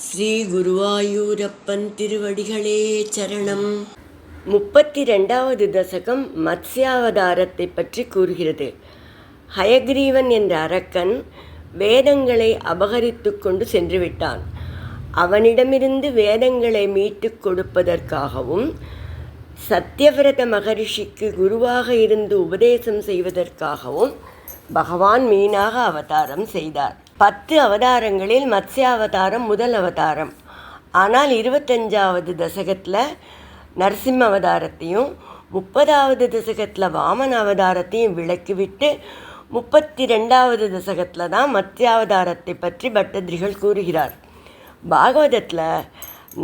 ஸ்ரீ குருவாயூரப்பன் திருவடிகளே சரணம். 32வது தசகம் மத்ஸ்யாவதாரத்தை பற்றி கூறுகிறது. ஹயக்ரீவன் என்ற அரக்கன் வேதங்களை அபகரித்து கொண்டு சென்று விட்டான். அவனிடமிருந்து வேதங்களை மீட்டு கொடுப்பதற்காகவும் சத்யவிரத மகரிஷிக்கு குருவாக இருந்து உபதேசம் செய்வதற்காகவும் பகவான் மீனாக அவதாரம் செய்தார். 10 அவதாரங்களில் மத்ஸ்யாவதாரம் முதல் அவதாரம். ஆனால் 25வது தசகத்தில் நரசிம்ம அவதாரத்தையும் 30வது தசகத்தில் வாமன அவதாரத்தையும் விளக்கிவிட்டு 32வது தசகத்தில் தான் மத்ஸ்யாவதாரத்தை பற்றி பட்டதிரிகள் கூறுகிறார். பாகவதத்தில்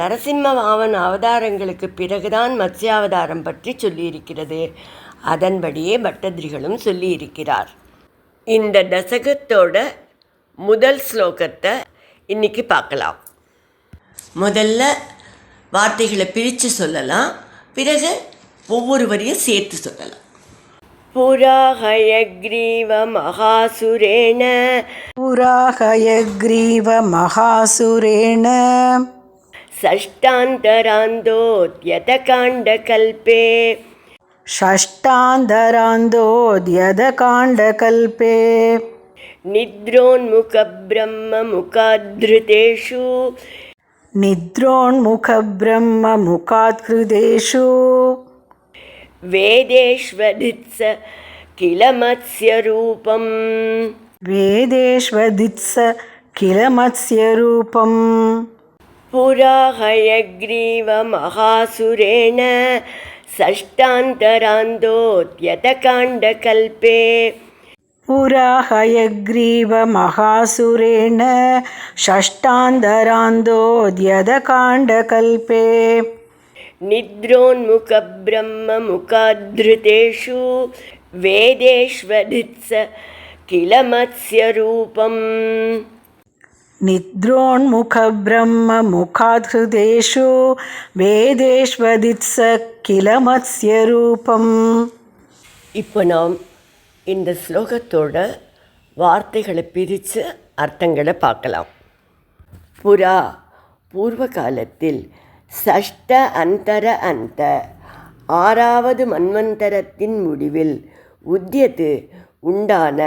நரசிம்ம வாமன அவதாரங்களுக்கு பிறகுதான் மத்ஸ்யாவதாரம் பற்றி சொல்லியிருக்கிறது. அதன்படியே பட்டதிரிகளும் சொல்லியிருக்கிறார். இந்த தசகத்தோட முதல் ஸ்லோகத்தை இன்றைக்கி பார்க்கலாம். முதல்ல வார்த்தைகளை பிரித்து சொல்லலாம், பிறகு ஒவ்வொரு வரியும் சேர்த்து சொல்லலாம். புரா ஹயக்ரீவ மகாசுரேண षष्टान्तरान्दोद्यतकाण्डकल्पे निद्रोन्मुखब्रह्ममुखाद्कृतेषु वेदेष्वदित्स किल मत्स्यरूपम् पुरा हयग्रीव महासुरेण षष्टान्तरान्दोद्यतकाण्डकल्पे पुरा हयग्रीवमहासुरेण षष्टान्तरान्दोद्यतकाण्डकल्पे निद्रोन्मुखब्रह्ममुखाद्धृतेषु वेदेष्वदित्स किल मत्स्यरूपम् निद्रोन्मुखब्रह्ममुखाद्धृतेषु वेदेष्वदित्स किल मत्स्यरूपम्. இப்போ நாம் இந்த ஸ்லோகத்தோட வார்த்தைகளை பிரித்து அர்த்தங்களை பார்க்கலாம். புரா பூர்வ காலத்தில், சஷ்ட அந்தர அந்த 6வது மன்வந்தரத்தின் முடிவில், உத்யத்து உண்டான,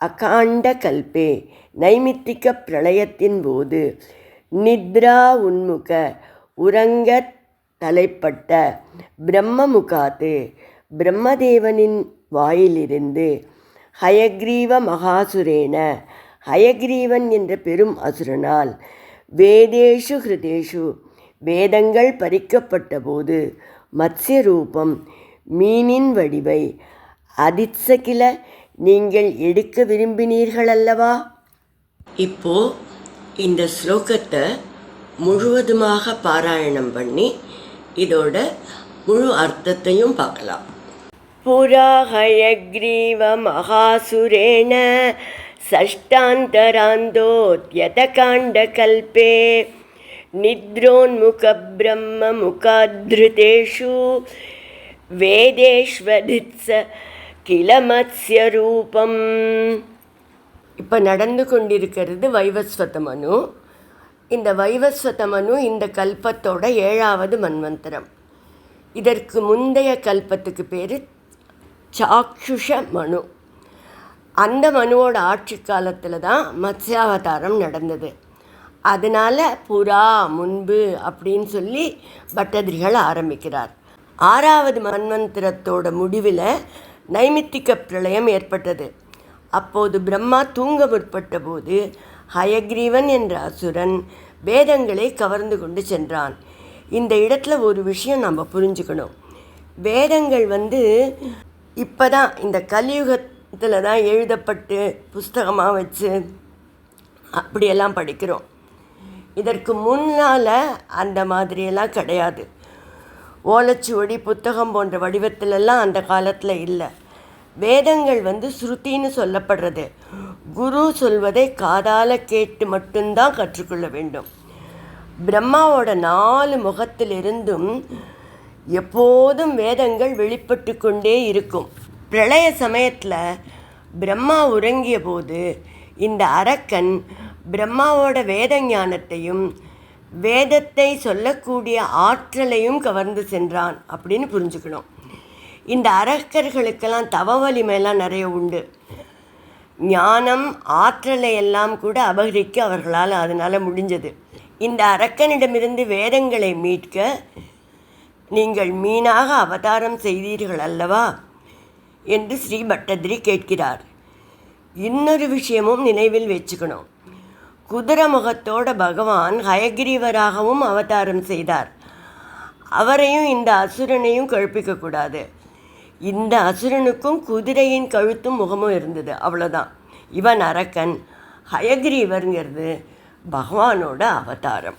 அகாண்ட கல்பே நைமித்திக பிரளயத்தின் போது, நித்ரா உன்முக உறங்க தலைப்பட்ட, பிரம்மமுகாத்து பிரம்மதேவனின் வாயிலிருந்து, ஹயக்ரீவ மகாசுரேன ஹயக்ரீவன் என்ற பெரும் அசுரனால், வேதேஷு ஹிருதேஷு வேதங்கள் பறிக்கப்பட்ட போது, மத்ஸ்ய ரூபம் மீனின் வடிவை, அதித்சகில நீங்கள் எடுக்க விரும்பினீர்கள் அல்லவா. இப்போ இந்த ஸ்லோகத்தை முழுவதுமாக பாராயணம் பண்ணி இதோட முழு அர்த்தத்தையும் பார்க்கலாம். புரா ஹயக்ரீவ மகாசுரேண षष्टान्तरान्दोद्यतकाण्डकल्पे निद्रोन्मुखब्रह्ममुखाद्धृतेषु वेदेष्वदित्स किल मत्स्यरूपम्. இப்போ நடந்து கொண்டிருக்கிறது வைவஸ்வத மனு. இந்த வைவஸ்வத மனு இந்த கல்பத்தோட 7வது மன்வந்தரம். இதற்கு முந்தைய கல்பத்துக்கு பேர் சாக்ஷுஷ மனு. அந்த மனுவோட ஆட்சி காலத்தில் தான் மத்ஸ்யாவதாரம் நடந்தது. அதனால் புரா முன்பு அப்படின்னு சொல்லி பட்டதிரிகள் ஆரம்பிக்கிறார். 6வது மன்வந்தரத்தோட முடிவில் நைமித்திக பிரளயம் ஏற்பட்டது. அப்போது பிரம்மா தூங்க முற்பட்ட போது, ஹயக்ரீவன் என்ற அசுரன் வேதங்களை கவர்ந்து கொண்டு சென்றான். இந்த இடத்துல ஒரு விஷயம் நம்ம புரிஞ்சுக்கணும். வேதங்கள் இப்போ தான் இந்த கலியுகத்தில் தான் எழுதப்பட்டு புஸ்தகமாக வச்சு அப்படியெல்லாம் படிக்கிறோம். இதற்கு முன்னால் அந்த மாதிரியெல்லாம் கிடையாது. ஓலைச்சுவடி புத்தகம் போன்ற வடிவத்திலெல்லாம் அந்த காலத்தில் இல்லை. வேதங்கள் ஸ்ருதின்னு சொல்லப்படுறது. குரு சொல்வதை காதால் கேட்டு மட்டும்தான் கற்றுக்கொள்ள வேண்டும். பிரம்மாவோட 4 முகத்திலிருந்தும் எப்போதும் வேதங்கள் வெளிப்பட்டு கொண்டே இருக்கும். பிரளய சமயத்தில் பிரம்மா உறங்கிய போது இந்த அரக்கன் பிரம்மாவோட வேத ஞானத்தையும் வேதத்தை சொல்லக்கூடிய ஆற்றலையும் கவர்ந்து சென்றான் அப்படின்னு புரிஞ்சுக்கணும். இந்த அரக்கர்களுக்கெல்லாம் தவ வலிமையெல்லாம் நிறைய உண்டு. ஞானம் ஆற்றலை எல்லாம் கூட அபகரிக்க அவர்களால் அதனால் முடிஞ்சது. இந்த அரக்கனிடமிருந்து வேதங்களை மீட்க நீங்கள் மீனாக அவதாரம் செய்தீர்கள் அல்லவா என்று ஸ்ரீ பட்டதிரி கேட்கிறார். இன்னொரு விஷயமும் நினைவில் வச்சுக்கணும். குதிரை முகத்தோட பகவான் ஹயகிரீவராகவும் அவதாரம் செய்தார். அவரையும் இந்த அசுரனையும் கழுப்பிக்கக்கூடாது. இந்த அசுரனுக்கும் குதிரையின் கழுத்தும் முகமும் இருந்தது, அவ்வளோதான். இவன் அரக்கன், ஹயகிரீவருங்கிறது பகவானோட அவதாரம்.